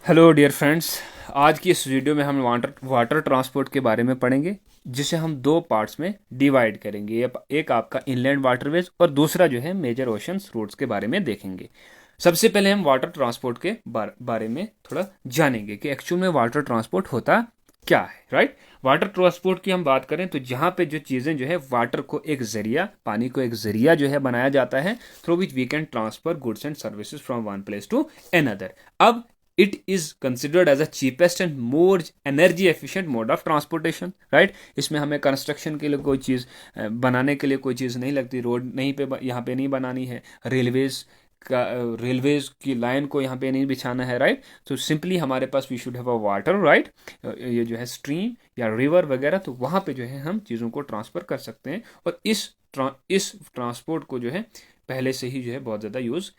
Hello dear friends. आज की इस वीडियो में हम वाटर ट्रांसपोर्ट के बारे में पढ़ेंगे, जिसे हम दो पार्ट्स में डिवाइड करेंगे। एक आपका इनलैंड वाटरवेज और दूसरा जो है मेजर ओशंस रूट्स के बारे में देखेंगे। सबसे पहले हम वाटर ट्रांसपोर्ट के बारे में थोड़ा जानेंगे कि एक्चुअल में वाटर ट्रांसपोर्ट होता क्या है, राइट। वाटर ट्रांसपोर्ट की हम बात करें तो जहां पे जो चीज़ें जो है वाटर को एक जरिया, पानी को एक जरिया जो है बनाया जाता है, through which we can transfer goods and services from one place to another. अब it is considered as a cheapest and more energy efficient mode of transportation, right। इसमें हमें कंस्ट्रक्शन के लिए कोई चीज़ बनाने के लिए कोई चीज़ नहीं लगती, रोड नहीं पे यहाँ पे नहीं बनानी है, रेलवेज की लाइन को यहाँ पे नहीं बिछाना है, राइट। तो सिंपली हमारे पास we should have a water, right. ये जो है स्ट्रीम या रिवर वगैरह, तो वहाँ पे जो है हम चीज़ों को ट्रांसफ़र कर सकते हैं। और इस ट्रांसपोर्ट को जो है पहले से ही जो है बहुत ज़्यादा यूज़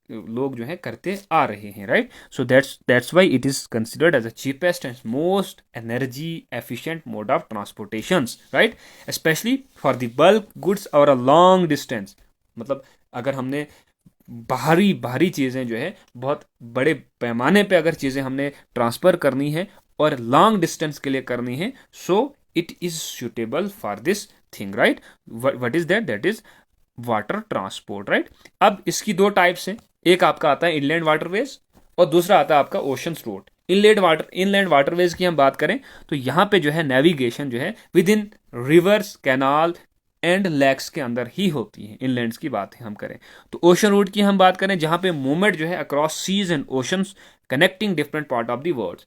लोग जो है करते आ रहे हैं, right. So that's why it is considered as the cheapest and most energy efficient mode of transportation, right. Specially for the bulk goods और अ लॉन्ग डिस्टेंस। मतलब अगर हमने भारी भारी चीज़ें जो है बहुत बड़े पैमाने पे अगर चीज़ें हमने ट्रांसफ़र करनी है और लॉन्ग डिस्टेंस के लिए करनी है, so it is suitable for this thing, right. What is that is water transport, right. अब इसकी दो टाइप्स हैं। एक आपका आता है इनलैंड वाटरवेज और दूसरा आता है आपका ओशन रूट। इनलैंड वाटरवेज की हम बात करें तो यहाँ पे जो है नेविगेशन जो है within rivers, canal and lakes के अंदर ही होती है। इनलैंड्स की बात हम करें तो ओशन रूट की हम बात करें जहाँ पे मूवमेंट जो है across seas and oceans connecting different part of the world.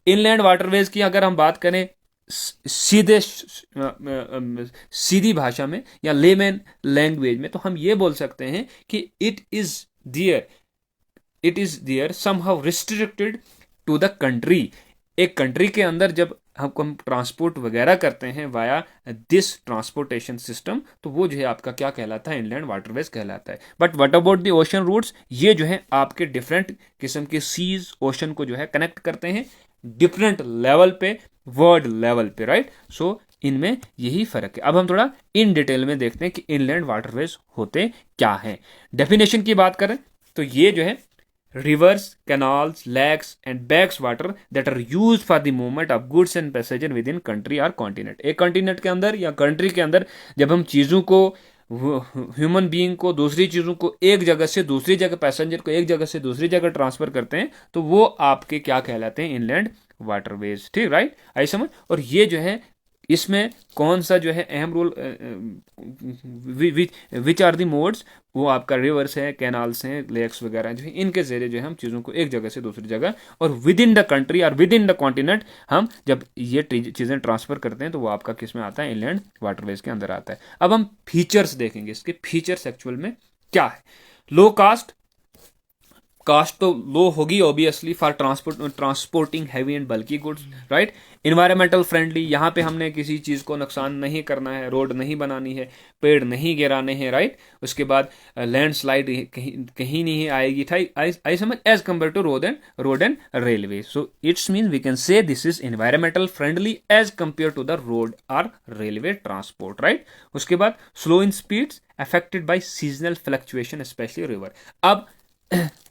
Inland waterways की अगर हम बात करें सीधे सीधी भाषा में या लेमैन लैंग्वेज में, तो हम ये बोल सकते हैं कि it is there somehow restricted to the country. एक कंट्री के अंदर जब हम ट्रांसपोर्ट वगैरह करते हैं वाया दिस ट्रांसपोर्टेशन सिस्टम, तो वो जो है आपका क्या कहलाता है, इनलैंड वाटरवेज कहलाता है। But what about the ocean routes, ये जो है आपके डिफरेंट किस्म के सीज ओशन को जो है कनेक्ट करते हैं डिफरेंट लेवल पे, वर्ल्ड लेवल पे, राइट। सो इनमें यही फर्क है। अब हम थोड़ा इन डिटेल में देखते हैं कि इनलैंड वाटरवेज होते क्या हैं। डेफिनेशन की बात करें तो ये जो है rivers, canals, lakes and backs water that are used for the movement of goods and passenger within country or continent। एक कंटिनेंट के अंदर या कंट्री के अंदर जब हम चीज़ों को, ह्यूमन बीइंग को, दूसरी चीज़ों को एक जगह से दूसरी जगह, पैसेंजर को एक जगह से दूसरी जगह ट्रांसफर करते हैं, तो वो आपके क्या कहलाते हैं, इनलैंड वाटरवेज, ठीक, राइट। आई समझ। और ये जो है इसमें कौन सा जो है अहम role, which are the modes, वो आपका रिवर्स है, कैनाल्स हैं, लेक्स वगैरह जो है, इनके जरिए जो है हम चीज़ों को एक जगह से दूसरी जगह और विद इन द कंट्री और विद इन द कॉन्टिनेंट हम जब ये चीज़ें ट्रांसफर करते हैं, तो वो आपका किस में आता है, इनलैंड वाटरवेज के अंदर आता है। अब हम फीचर्स देखेंगे, इसके फीचर्स एक्चुअल में क्या है। लो कास्ट तो लो होगी obviously for transporting heavy and bulky goods, right. Environmental friendly, यहाँ पे हमने किसी चीज़ को नुकसान नहीं करना है, रोड नहीं बनानी है, पेड़ नहीं गिराने हैं, राइट। उसके बाद लैंडस्लाइड कहीं नहीं आएगी, आई समझ, as compare to road and railway. So it's mean we can say this is environmental friendly as compare to the road और रेलवे ट्रांसपोर्ट, राइट। उसके बाद slow in speeds affected by seasonal fluctuation specially river. अब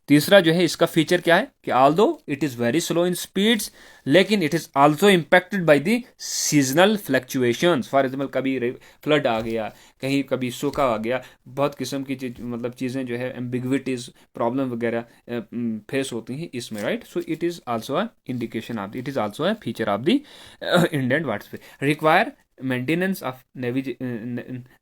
तीसरा जो है इसका feature क्या है कि although it is very slow in speeds, लेकिन it is also impacted by the seasonal fluctuations. For example कभी फ्लड आ गया, कहीं कभी सूखा आ गया, बहुत किस्म की मतलब चीज़ें जो है एम्बिग्विटीज, प्रॉब्लम वगैरह फेस होती हैं इसमें, right. So it is also a indication of the, it is also a feature of the Indian waterway. Require maintenance of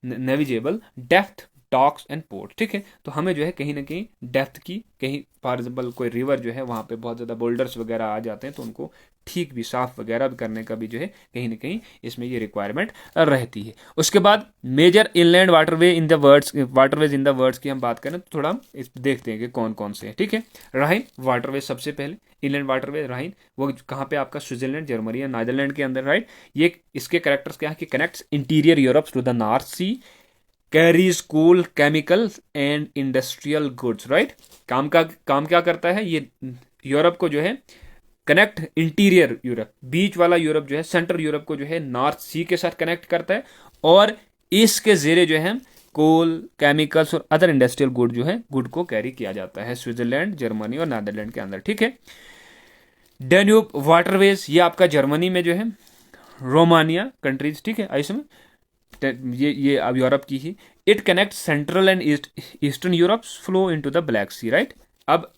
navigable depth docks and port, ठीक है। तो हमें जो है कहीं ना कहीं डेप्थ की, कहीं फॉर एग्जाम्पल कोई रिवर जो है वहाँ पे बहुत ज़्यादा बोल्डर्स वगैरह आ जाते हैं, तो उनको ठीक भी, साफ वगैरह भी करने का भी जो है कहीं ना कहीं इसमें ये रिक्वायरमेंट रहती है। उसके बाद major inland waterways in the words की हम बात करें तो थोड़ा हम इस देखते हैं कि कौन कौन से हैं, ठीक है। राइन वाटरवेज सबसे पहले, इनलैंड वाटरवेज राइन, वो कहाँ पे आपका स्विट्जरलैंड, जर्मनी या नीदरलैंड के अंदर, राइट। ये इसके कैरेक्टर्स क्या है कि connects interior Europe to the North Sea, carries coal chemicals and industrial goods, right. काम क्या करता है ये, यूरोप को जो है कनेक्ट, इंटीरियर यूरोप, बीच वाला यूरोप जो है, सेंट्रल यूरोप को जो है नॉर्थ सी के साथ कनेक्ट करता है, और इसके जेरे जो है कोल, केमिकल्स और अदर इंडस्ट्रियल गुड जो है, गुड को कैरी किया जाता है स्विट्जरलैंड, जर्मनी और नीदरलैंड के अंदर, ठीक है। डेन्यूब वाटरवेज, ये आपका जर्मनी में जो है, रोमानिया कंट्रीज, ठीक है, इसमें ये अब यूरोप की ही। It connect central and eastern Europe, flow into the Black Sea, right. अब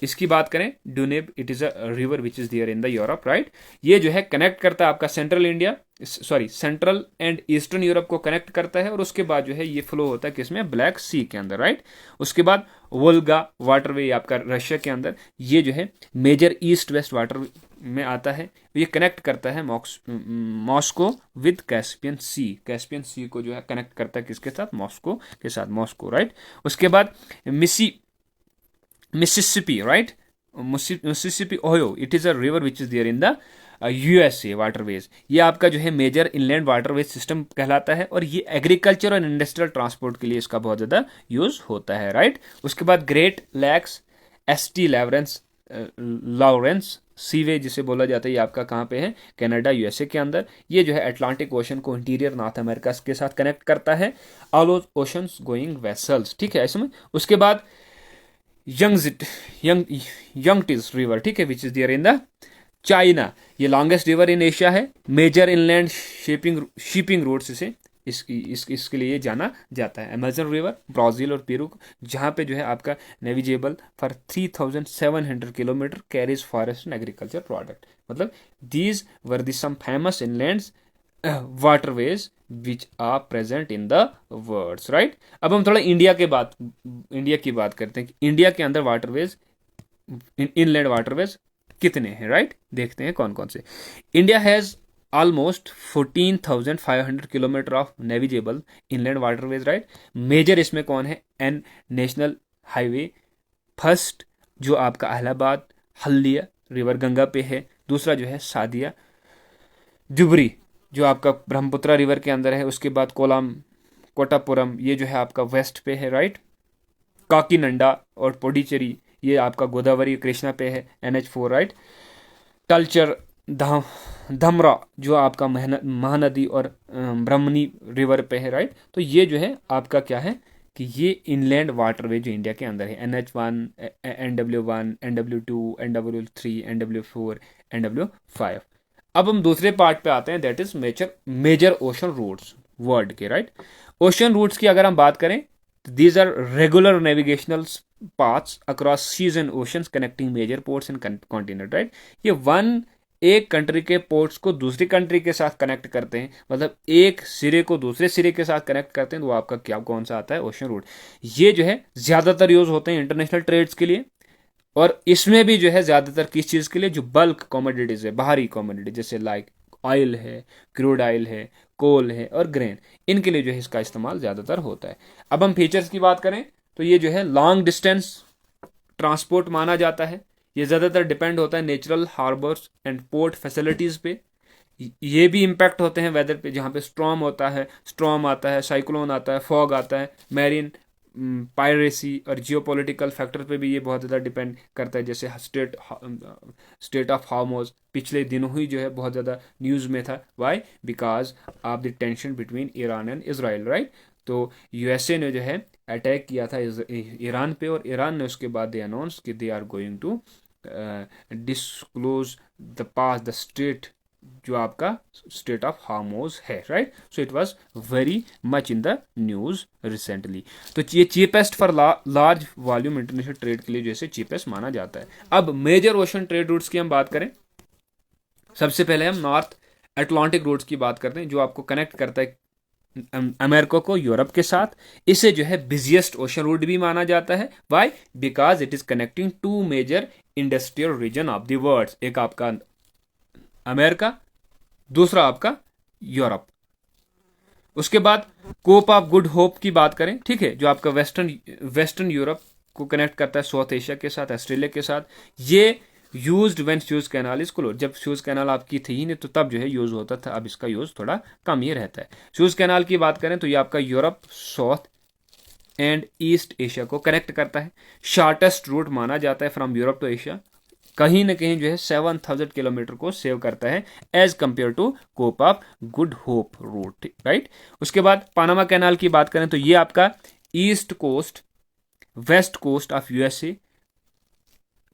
इसकी बात करें, Danube, it is a river which is there in the Europe, right. ये जो है कनेक्ट करता है आपका central India, sorry central and eastern Europe को कनेक्ट करता है, और उसके बाद जो है ये फ्लो होता है किसमें, ब्लैक सी के अंदर, राइट। उसके बाद वोल्गा वाटरवे आपका रशिया के अंदर, ये जो है मेजर ईस्ट वेस्ट वाटर में आता है, ये कनेक्ट करता है Moscow with Caspian Sea, Caspian Sea को जो है कनेक्ट करता है किसके साथ, मॉस्को के साथ, मॉस्को, राइट। उसके बाद Mississippi, right, Mississippi Ohio, it is a river which is there in the USA waterways. ये आपका जो है मेजर इनलैंड वाटरवेज सिस्टम कहलाता है, और ये एग्रीकल्चर और इंडस्ट्रियल ट्रांसपोर्ट के लिए इसका बहुत ज़्यादा यूज होता है, राइट। उसके बाद ग्रेट लैक्स, एसटी लॉरेंस सीवे जिसे बोला जाता है, ये आपका कहाँ पे है, कनाडा यूएसए के अंदर। ये जो है अटलांटिक ओशन को इंटीरियर नॉर्थ अमेरिका के साथ कनेक्ट करता है, ऑल ओशंस गोइंग वेसल्स, ठीक है, इसमें। उसके बाद यंगटिस रिवर, ठीक है, which is there in the China, ये लॉन्गेस्ट रिवर इन एशिया है, मेजर इनलैंड शिपिंग रूट्स इसे इसके लिए जाना जाता है। अमेजन रिवर, ब्राज़ील और पेरू, जहाँ पे जो है आपका navigable for 3700 kilometre, carries forest and agriculture product, मतलब these were the some famous inlands waterways which are present in the world, right. अब हम थोड़ा इंडिया की बात करते हैं कि इंडिया के अंदर वाटरवेज, इनलैंड वाटरवेज कितने हैं, राइट। देखते हैं कौन कौन से। India has almost 14,500 kilometre of navigable inland waterways, right. Major इसमें कौन है, एन नेशनल हाईवे फर्स्ट जो आपका अहलाबाद हल्दिया रिवर गंगा पे है, दूसरा जो है सादिया जुबरी जो आपका ब्रह्मपुत्रा रिवर के अंदर है, उसके बाद कोलाम कोटापुरम, ये जो है आपका वेस्ट पे है, राइट। काकीनंडा और पोडिचेरी, ये आपका गोदावरी कृष्णा पे है, NH4, राइट। टलचर धमरा जो आपका महानदी और ब्रह्मणी रिवर पे है, राइट। तो ये जो है आपका क्या है कि ये इनलैंड वाटरवे जो इंडिया के अंदर है, NH1, NW1, NW2, NW3, NW4, NW5। अब हम दूसरे पार्ट पे आते हैं, that is major ocean routes world के, राइट। ओशन रूट्स की अगर हम बात करें, these are regular navigational paths across seas and oceans connecting major ports and continent, right। ये एक कंट्री के पोर्ट्स को दूसरी कंट्री के साथ कनेक्ट करते हैं, मतलब एक सिरे को दूसरे सिरे के साथ कनेक्ट करते हैं, तो वो आपका क्या कौन सा आता है, ओशन रूट। ये जो है ज़्यादातर यूज होते हैं इंटरनेशनल ट्रेड्स के लिए, और इसमें भी जो है ज़्यादातर किस चीज़ के लिए, जो बल्क कॉमोडिटीज़ है, बाहरी कॉमोडिटी, जैसे लाइक ऑयल है, क्रूड ऑयल है, कोल है और ग्रेन, इनके लिए जो है इसका इस्तेमाल ज़्यादातर होता है। अब हम फीचर्स की बात करें तो ये जो है लॉन्ग डिस्टेंस ट्रांसपोर्ट माना जाता है, ये ज़्यादातर डिपेंड होता है natural harbours and port facilities पे। ये भी इम्पैक्ट होते हैं वेदर पे, जहाँ पे स्टॉर्म आता है, साइक्लोन आता है, फॉग आता है, मैरीन पायरेसी और जियोपॉलिटिकल फैक्टर पे भी ये बहुत ज़्यादा डिपेंड करता है। जैसे स्टेट ऑफ हार्मोज पिछले दिनों ही जो है बहुत ज़्यादा न्यूज़ में था, why because of the tension between Iran and Israel, right. तो यूएसए ने जो है अटैक किया था ईरान पे, और ईरान ने उसके बाद दे अनाउंस कि they are going to disclose the pass the state जो आपका स्टेट ऑफ हार्मोज है, right. So it was very much in the news recently. तो ये cheapest for large volume international trade के लिए जैसे चीपेस्ट माना जाता है। अब मेजर ओशन ट्रेड रूट्स की हम बात करें, सबसे पहले हम नॉर्थ अटलांटिक रूट्स की बात करते हैं, जो आपको कनेक्ट करता है अमेरिका को यूरोप के साथ। इसे जो है बिजिएस्ट ओशन रूट भी माना जाता है, why because it is connecting to major industrial region of the world, एक आपका अमेरिका, दूसरा आपका यूरोप। उसके बाद कोप ऑफ गुड होप की बात करें, ठीक है, जो आपका वेस्टर्न यूरोप को कनेक्ट करता है साउथ एशिया के साथ, ऑस्ट्रेलिया के साथ। ये used when sewage canal is close, जब सूएज कैनाल आपकी थी ही नहीं तो तब जो है यूज होता था, अब इसका यूज थोड़ा कम ही रहता है। सूएज कैनाल की बात करें तो ये आपका Europe, south and east Asia को कनेक्ट करता है। शॉर्टेस्ट रूट माना जाता है फ्रॉम यूरोप टू एशिया, कहीं ना कहीं जो है 7,000 किलोमीटर को सेव करता है as compare to Cape of good hope route, right. उसके बाद पानामा कैनाल की बात करें तो ये आपका east coast west coast of USA,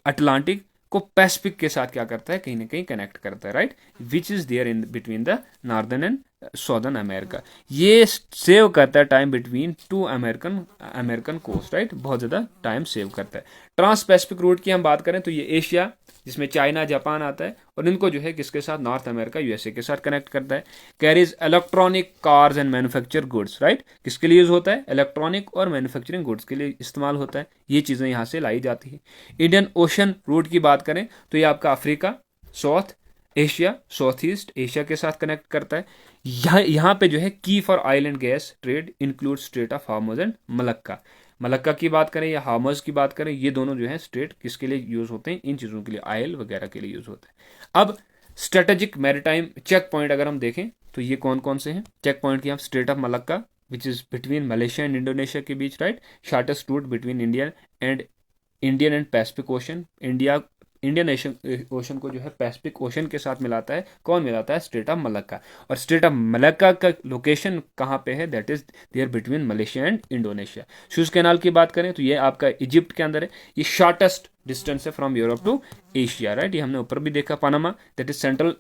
Atlantic को पैसिफिक के साथ क्या करता है, कहीं ना कहीं कनेक्ट करता है, right, which is there in between the northern and southern America. ये सेव करता है time between two American coast, right, बहुत ज़्यादा टाइम सेव करता है। ट्रांस पैसिफिक रूट की हम बात करें तो ये एशिया, जिसमें चाइना जापान आता है, और इनको जो है किसके साथ, नॉर्थ अमेरिका यूएसए के साथ कनेक्ट करता है। Carries electronic cars and manufacture goods, right, किसके लिए यूज होता है, इलेक्ट्रॉनिक और मैन्युफैक्चरिंग गुड्स के लिए इस्तेमाल होता है, ये चीज़ें यहाँ से लाई जाती है। इंडियन ओशन रूट की बात करें तो ये आपका Africa, south Asia, south east Asia के साथ कनेक्ट करता है। यहाँ पे जो है की for oil and gas trade include straight of हार्मोज and Malacca. Malacca की बात करें या हार्मोज की बात करें, ये दोनों जो है स्ट्रेट किसके लिए यूज होते हैं, इन चीज़ों के लिए, ऑयल वगैरह के लिए यूज होते हैं। अब स्ट्रेटेजिक मैरीटाइम चेक पॉइंट अगर हम देखें तो ये कौन कौन से हैं चेक पॉइंट की, हम strait of Malacca which is between Malaysia and Indonesia के बीच, right, shortest route between Indian and Pacific Ocean. Indian Ocean को जो है पैसिफिक ओशन के साथ मिलाता है, कौन मिलाता है, स्ट्रेट ऑफ मलक्का। और स्ट्रेट ऑफ मलक्का का लोकेशन कहाँ पे है, that is there between Malaysia and Indonesia. Suez canal की बात करें तो ये आपका इजिप्ट के अंदर है, ये शॉर्टेस्ट डिस्टेंस है from Europe to Asia, right, ये हमने ऊपर भी देखा। Panama that is central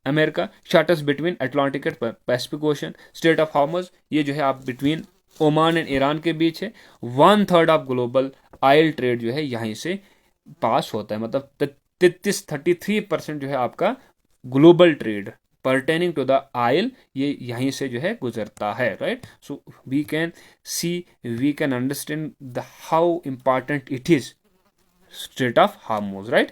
America, shortest between Atlantic and Pacific Ocean. Strait of Hormuz ये जो है आप बिटवीन ओमान एंड ईरान के बीच है। 1/3 ऑफ ग्लोबल ऑयल ट्रेड जो है यहीं से पास होता है, मतलब 33% जो है आपका global trade pertaining to the oil ये यहीं से जो है गुजरता है, right. So we can understand the how important it is strait of Hormuz, right.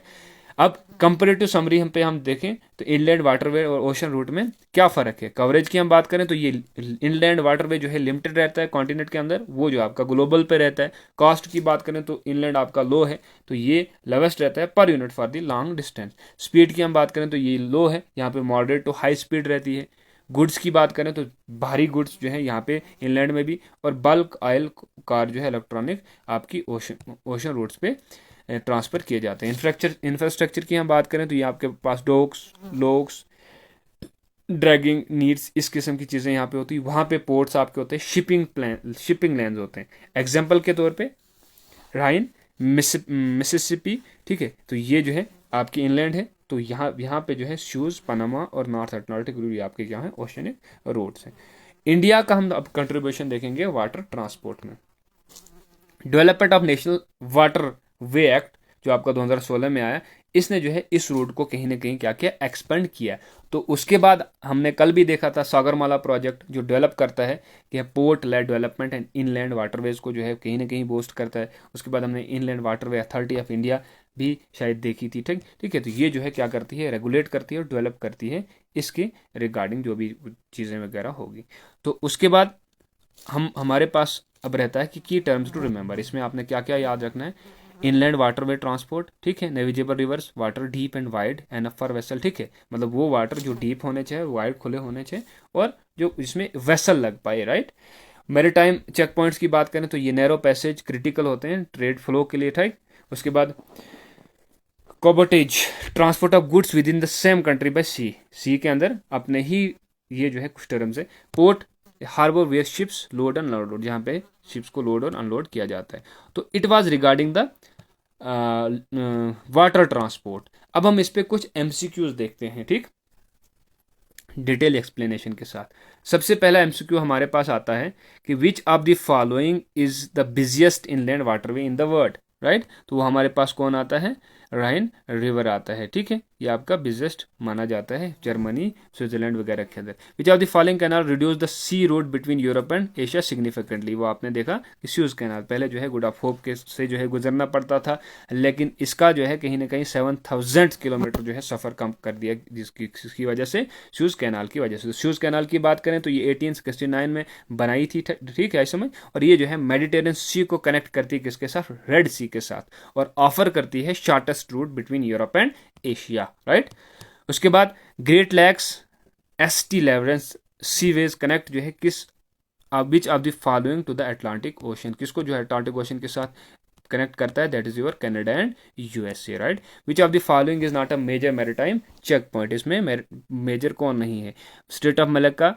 अब कंपेरेटिव समरी हम पे हम देखें तो इनलैंड वाटरवे और ओशन रूट में क्या फ़र्क है। कवरेज की हम बात करें तो ये इनलैंड वाटरवे जो है लिमिटेड रहता है कॉन्टिनेंट के अंदर, वो जो आपका ग्लोबल पे रहता है। कॉस्ट की बात करें तो इनलैंड आपका लो है, तो ये लोवेस्ट रहता है per unit for the long distance. Speed की हम बात करें तो ये लो है, यहाँ पे मॉडरेट टू हाई स्पीड रहती है। गुड्स की बात करें तो भारी गुड्स जो है यहाँ पे इनलैंड में भी, और बल्क ऑयल कार जो है इलेक्ट्रॉनिक आपकी ओशन रूट्स पे ट्रांसफ़र किए जाते हैं। इंफ्रास्ट्रक्चर की हम बात करें तो ये आपके पास डॉक्स, लॉक्स, ड्रैगिंग नीड्स, इस किस्म की चीज़ें यहाँ पे होती है। वहाँ पे पोर्ट्स आपके होते हैं, शिपिंग लाइन्स होते हैं। एग्जांपल के तौर पे राइन, मिसिसिपी, ठीक है, तो ये जो है आपकी इनलैंड है, तो यहाँ पे जो है शूज़, पनामा और नॉर्थ अटलांटिक रूट आपके क्या है, ओशनिक रोड्स हैं। इंडिया का हम अब कंट्रीब्यूशन देखेंगे वाटर ट्रांसपोर्ट में। Development of national water way act जो आपका 2016 में आया, इसने जो है इस रूट को कहीं ना कहीं क्या किया, एक्सपेंड किया। तो उसके बाद हमने कल भी देखा था सागरमाला प्रोजेक्ट जो डेवलप करता है कि port lead development and inland waterways को जो है कहीं ना कहीं बूस्ट करता है। उसके बाद हमने inland waterway authority of India भी शायद देखी थी, ठीक है। तो ये जो है क्या करती है, रेगुलेट करती है और डेवलप करती है इसके रिगार्डिंग जो भी चीज़ें वगैरह होगी। तो उसके बाद हमारे पास अब रहता है कि की टर्म्स टू रिमेंबर। इसमें आपने क्या क्या याद रखना है, इनलैंड वाटरवे ट्रांसपोर्ट, ठीक है, navigable rivers, water deep and wide and for vessel, ठीक है, मतलब वो वाटर जो डीप होने चाहिए, वाइड खुले होने चाहिए, और जो इसमें वेसल लग पाए, राइट। मैरीटाइम चेक पॉइंट्स की बात करें तो ये नैरो पैसेज क्रिटिकल होते हैं ट्रेड फ्लो के लिए, ठीक। उसके बाद cabotage, transport of goods within the same country by sea के अंदर अपने ही, ये जो है कुछ टर्म्स है। Port, harbour where ships load and unload, जहाँ पे शिप्स को लोड और अनलोड किया जाता है। तो it was regarding the water transport. अब हम इस पे कुछ एमसीक्यूज देखते हैं, ठीक, डिटेल एक्सप्लेनेशन के साथ। सबसे पहला एमसीक्यू हमारे पास आता है कि विच of the following is the busiest inland waterway in the world, right. तो वो हमारे पास कौन आता है, राइन रिवर आता है, ठीक है, ये आपका बिजेस्ट माना जाता है जर्मनी, स्विट्जरलैंड वगैरह के अंदर। Which of the following canal reduce the sea road between Europe and Asia significantly, वो आपने देखा कि स्यूज कैनाल पहले जो है गुड ऑफ होप के से जो है गुजरना पड़ता था, लेकिन इसका जो है कहीं ना कहीं 7000 किलोमीटर जो है सफ़र कम कर दिया, जिसकी वजह से स्यूज कैनाल की वजह से। स्यूज कैनाल की बात करें तो ये 1869 में बनाई थी, ठीक है, इस समय, और ये जो है मेडिटेरियन सी को कनेक्ट करती है किसके साथ, रेड सी के साथ, और ऑफर करती है shortest route between Europe and Asia, right. उसके बाद Great Lakes, St Lawrence seaway connect जो है किस which of the following to the Atlantic Ocean, किसको जो है अटलांटिक ओशन के साथ कनेक्ट करता है, that is your Canada and USA, right. Which of the following is not a major maritime check point, इसमें मेजर कौन नहीं है, strait of Malacca,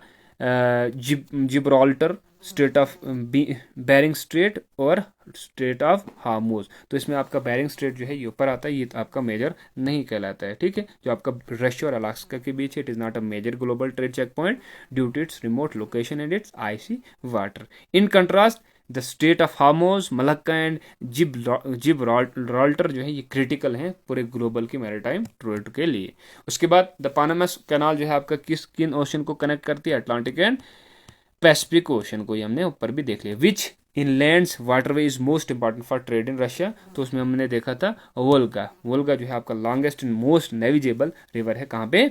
Gibraltar, strait of Bering strait और स्ट्रेट ऑफ हार्मोज। तो इसमें आपका बेरिंग स्ट्रेट जो है ये ऊपर आता है, ये आपका मेजर नहीं कहलाता है, ठीक है। जो आपका रशिया और अलास्का के बीच है, it is not a major global trade check point due to its remote location and its icy water. In contrast the state of Hormuz, Malacca and Gibraltar जो है ये क्रिटिकल हैं पूरे ग्लोबल की मैरीटाइम ट्रेड के लिए। उसके बाद द पानामा कैनाल जो है आपका किन ओशन को कनेक्ट करती है, अटलांटिक एंड पैसिफिक ओशन को, ये हमने ऊपर भी देख लिया। Which inlands waterway is most important for trade in Russia, तो उसमें हमने देखा था वोल्गा। वोल्गा जो है आपका लॉन्गेस्ट एंड मोस्ट नेविजेबल रिवर है, कहाँ पे,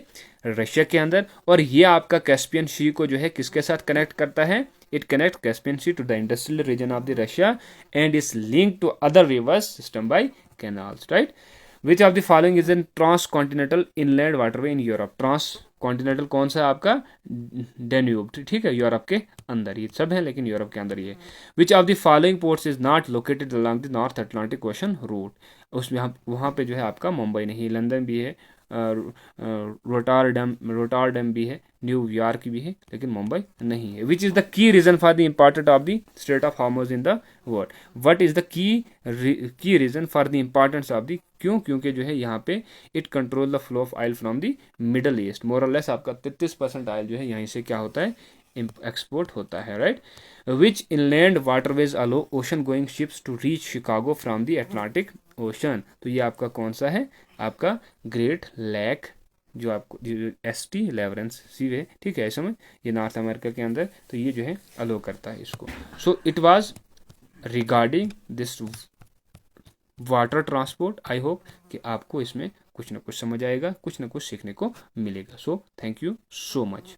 रशिया के अंदर। और ये आपका कैस्पियन सी को जो है किसके साथ कनेक्ट करता है, it connect Caspian sea to the industrial region of the Russia and is link to other rivers system by canals, right. Which of the following is an trans continental inland waterway in Europe. Trans continental कौन सा है आपका, Danube, ठीक है, Europe के अंदर ये सब है, लेकिन यूरोप के अंदर ये। Which of the following ports is not located along the north Atlantic ocean route. उसमें वहाँ पे जो है आपका मुंबई नहीं, लंदन भी है, रोटारडम भी है, न्यूयॉर्क भी है, लेकिन मुंबई नहीं है। Which is the key reason for the important of the state of Hormuz in the world. What is the key reason for the importance of the, क्यों, क्योंकि जो है यहाँ पे it control the flow of oil from the Middle East. More और less आपका 33% oil जो है यहीं से क्या होता है, एक्सपोर्ट होता है, right. Which inland waterways allow ocean going ships to reach Chicago from the Atlantic ocean. तो ये आपका कौन सा है, आपका ग्रेट लैक, जो आपको ST लेवरेंस सी है, ठीक है, समझ, ये नॉर्थ अमेरिका के अंदर, तो ये जो है अलो करता है इसको। सो it was regarding this water transport. I hope कि आपको इसमें कुछ ना कुछ समझ आएगा, कुछ ना कुछ सीखने को मिलेगा। So thank you so much.